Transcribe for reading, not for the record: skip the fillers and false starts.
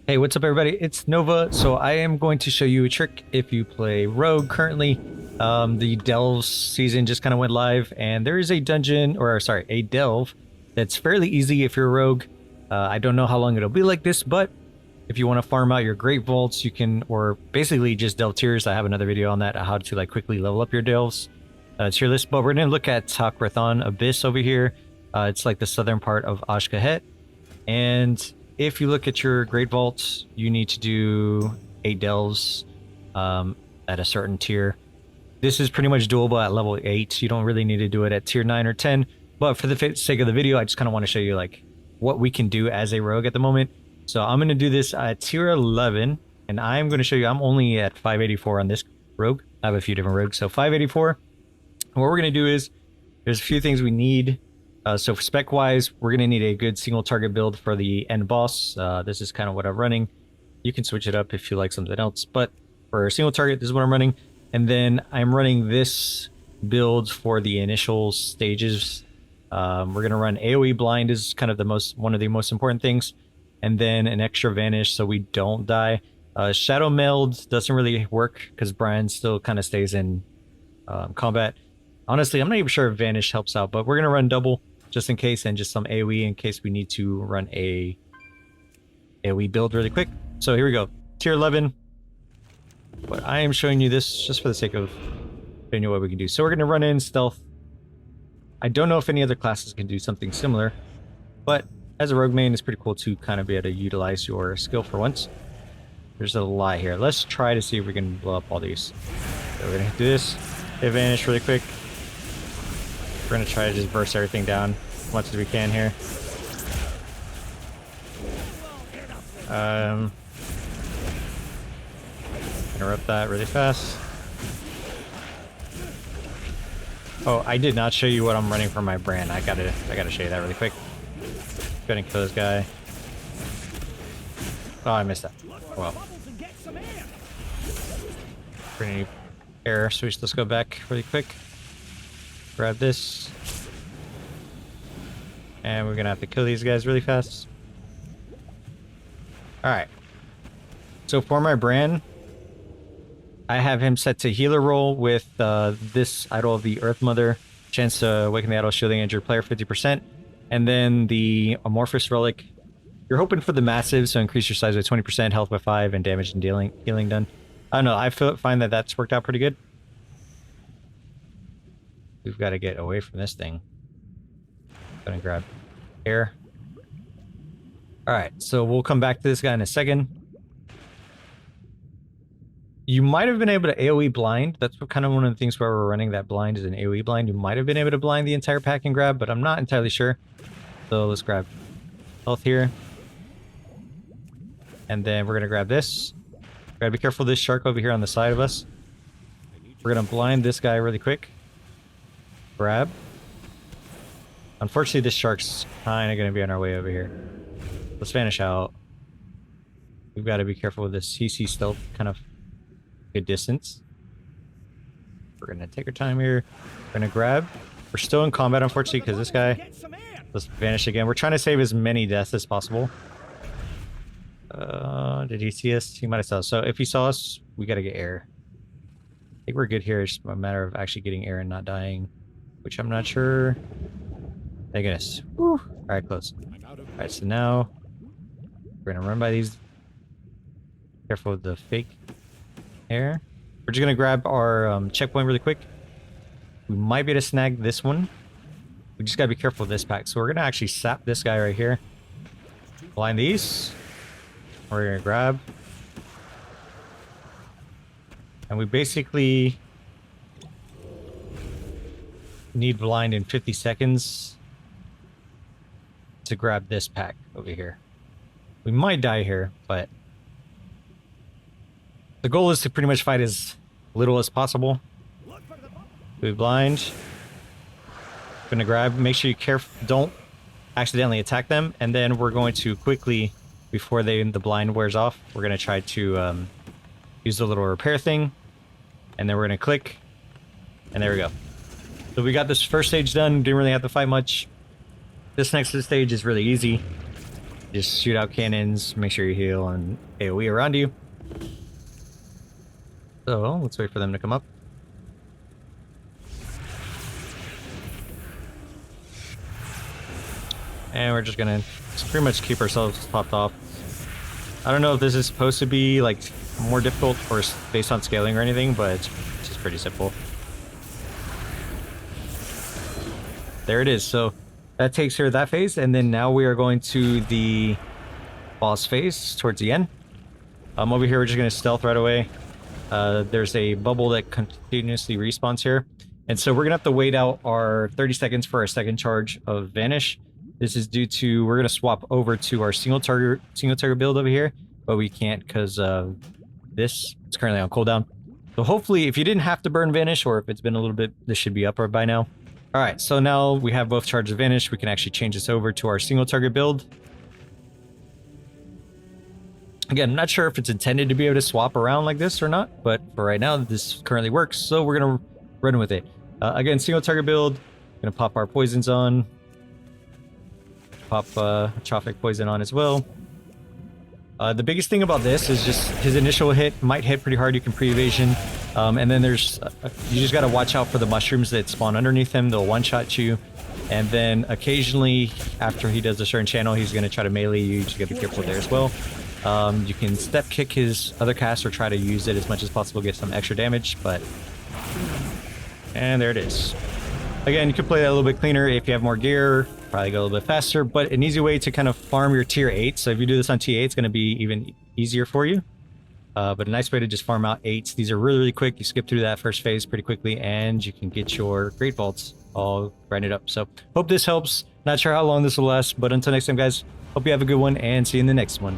Hey, what's up everybody? It's Nova. So I am going to show you a trick if you play Rogue currently. The Delve season just kind of went live and there is a dungeon, or sorry, a Delve that's fairly easy if you're a Rogue. I don't know how long it'll be like this, but if you want to farm out your Great Vaults, you can, or basically just Delve tiers. I have another video on that, how to like quickly level up your Delves tier list. But we're going to look at Tak-Rethan Abyss over here. It's like the southern part of Ashkahet. And if you look at your Great Vaults, you need to do 8 delves at a certain tier. This is pretty much doable at level 8. You don't really need to do it at tier 9 or 10. But for the sake of the video, I just kind of want to show you like what we can do as a rogue at the moment. So I'm going to do this at tier 11. And I'm going to show you, I'm only at 584 on this rogue. I have a few different rogues. So 584. And what we're going to do is, there's a few things we need. So for spec wise, we're going to need a good single target build for the end boss. This is kind of what I'm running. You can switch it up if you like something else, but for a single target, this is what I'm running. And then I'm running this build for the initial stages. We're going to run AoE blind is kind of one of the most important things. And then an extra vanish so we don't die. Shadow meld doesn't really work because Brian still kind of stays in combat. Honestly, I'm not even sure if vanish helps out, but we're going to run double just in case, and just some AoE in case we need to run a AoE build really quick. So here we go, tier 11. But I am showing you this just for the sake of showing you what we can do. So we're going to run in stealth. I don't know if any other classes can do something similar, but as a rogue main, it's pretty cool to kind of be able to utilize your skill for once. There's a lot here. Let's try to see if we can blow up all these. So we're going to do this, hit vanish really quick. We're going to try to just burst everything down as much as we can here. Interrupt that really fast. Oh, I did not show you what I'm running for my brand. I gotta show you that really quick. Go ahead and kill this guy. Oh, I missed that. Well. We're gonna need air, so let's go back really quick. Grab this. And we're gonna have to kill these guys really fast. Alright. So for my brand, I have him set to healer roll with this Idol of the Earth Mother. Chance to awaken the idol, shielding injured player 50%. And then the Amorphous Relic. You're hoping for the massive, so increase your size by 20%, health by 5, and damage and healing done. I don't know, I find that that's worked out pretty good. We've got to get away from this thing. Gonna grab air. Alright, so we'll come back to this guy in a second. You might have been able to AoE blind. That's kind of one of the things where we're running that blind is an AoE blind. You might have been able to blind the entire pack and grab, but I'm not entirely sure. So let's grab health here. And then we're gonna grab this. Gotta be careful of this shark over here on the side of us. We're gonna blind this guy really quick. Grab. Unfortunately, this shark's kind of going to be on our way over here. Let's vanish out. We've got to be careful with this. He sees stealth kind of good distance. We're going to take our time here. We're going to grab. We're still in combat, unfortunately, because this guy... Let's vanish again. We're trying to save as many deaths as possible. Did he see us? He might have saw us. So if he saw us, we got to get air. I think we're good here. It's a matter of actually getting air and not dying. Which I'm not sure. Thank goodness. Whew. Alright, close. Alright, so now we're gonna run by these. Careful with the fake air. We're just gonna grab our checkpoint really quick. We might be able to snag this one. We just gotta be careful with this pack. So we're gonna actually sap this guy right here. Blind these. We're gonna grab. And we basically need blind in 50 seconds to grab this pack over here. We might die here, but the goal is to pretty much fight as little as possible. We blind. Gonna grab. Make sure you don't accidentally attack them, and then we're going to quickly, before the blind wears off, we're gonna try to use the little repair thing, and then we're gonna click, and there we go. So we got this first stage done, didn't really have to fight much. This next stage is really easy. Just shoot out cannons, make sure you heal, and AoE around you. So let's wait for them to come up. And we're just gonna pretty much keep ourselves topped off. I don't know if this is supposed to be like more difficult or based on scaling or anything, but it's just pretty simple. There it is. So that takes care of that phase, and then now we are going to the boss phase towards the end. Over here, we're just gonna stealth right away. There's a bubble that continuously respawns here, and so we're gonna have to wait out our 30 seconds for our second charge of Vanish. This is due to we're gonna swap over to our single target build over here, but we can't because this is currently on cooldown. So hopefully, if you didn't have to burn Vanish, or if it's been a little bit, this should be up by now. All right, so now we have both charges of Vanish. We can actually change this over to our single target build. Again, I'm not sure if it's intended to be able to swap around like this or not, but for right now, this currently works, so we're gonna run with it. Again, single target build. Gonna pop our poisons on. Pop Traffic Poison on as well. The biggest thing about this is just his initial hit might hit pretty hard. You can pre-evasion. And then there's... you just gotta watch out for the mushrooms that spawn underneath him. They'll one-shot you. And then occasionally, after he does a certain channel, he's gonna try to melee you. You just gotta be careful there as well. You can step kick his other cast or try to use it as much as possible, get some extra damage, but... and there it is. Again, you can play that a little bit cleaner if you have more gear. Probably go a little bit faster, but an easy way to kind of farm your tier 8. So if you do this on tier 8, it's going to be even easier for you. But a nice way to just farm out 8s. These are really, really quick. You skip through that first phase pretty quickly, and you can get your Great Vaults all grinded up. So hope this helps. Not sure how long this will last, but until next time, guys, hope you have a good one, and see you in the next one.